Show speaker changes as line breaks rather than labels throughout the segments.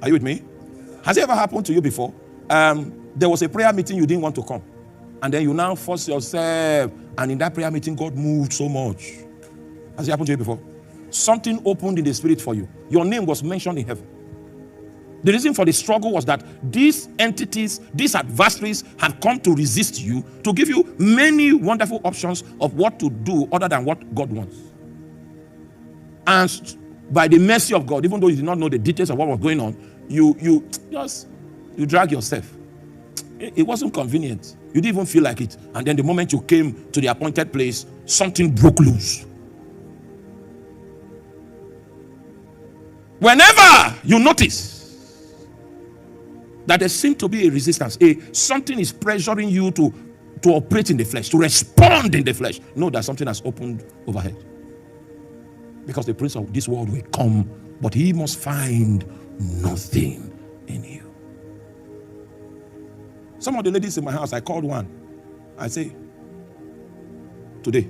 Are you with me? Has it ever happened to you before? There was a prayer meeting you didn't want to come. And then you now force yourself. And in that prayer meeting, God moved so much. Has it happened to you before? Something opened in the spirit for you. Your name was mentioned in heaven. The reason for the struggle was that these entities, these adversaries have come to resist you, to give you many wonderful options of what to do other than what God wants. And by the mercy of God, even though you did not know the details of what was going on, you drag yourself. It wasn't convenient. You didn't even feel like it. And then the moment you came to the appointed place, something broke loose. Whenever you notice that there seems to be a resistance, something is pressuring you to operate in the flesh, to respond in the flesh, know that something has opened overhead. Because the prince of this world will come, but he must find nothing in you. Some of the ladies in my house, I called one. I say, today,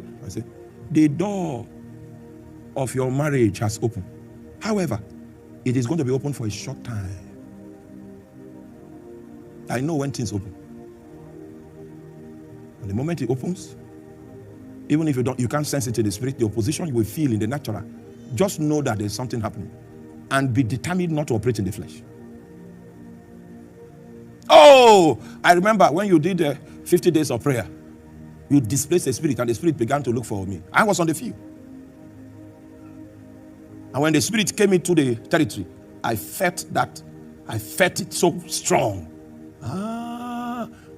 the door of your marriage has opened. However, it is going to be open for a short time. I know when things open. And the moment it opens, even if you can't sense it in the spirit, the opposition you will feel in the natural, just know that there's something happening. And be determined not to operate in the flesh. Oh, I remember when you did 50 days of prayer, you displaced the spirit and the spirit began to look for me. I was on the field. And when the spirit came into the territory, I felt it so strong.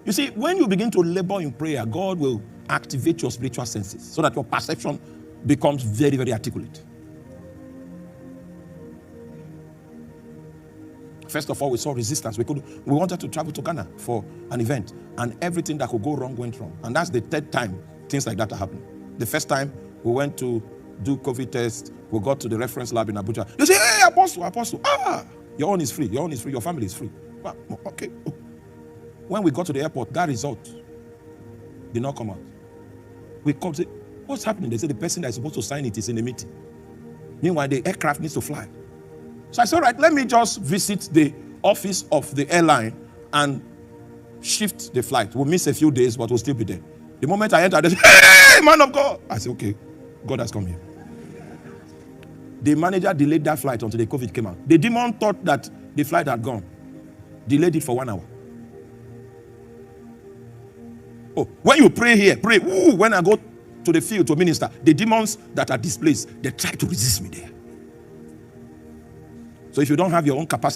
You see, when you begin to labor in prayer, God will activate your spiritual senses so that your perception becomes very, very articulate. First of all, we saw resistance. We wanted to travel to Ghana for an event, and everything that could go wrong went wrong. And that's the third time things like that are happening. The first time we went to do COVID test, we got to the reference lab in Abuja. They say, hey, apostle, your own is free, your family is free. Well, okay. When we got to the airport, that result did not come out. We called, say, what's happening? They said the person that is supposed to sign it is in a meeting. Meanwhile, the aircraft needs to fly. So I said, all right, let me just visit the office of the airline and shift the flight. We'll miss a few days, but we'll still be there. The moment I entered, they said, hey, man of God. I said, okay, God has come here. The manager delayed that flight until the COVID came out. The demon thought that the flight had gone. Delayed it for 1 hour. Oh, when you pray here, pray. Ooh, when I go to the field to minister, the demons that are displaced, they try to resist me there. So if you don't have your own capacity,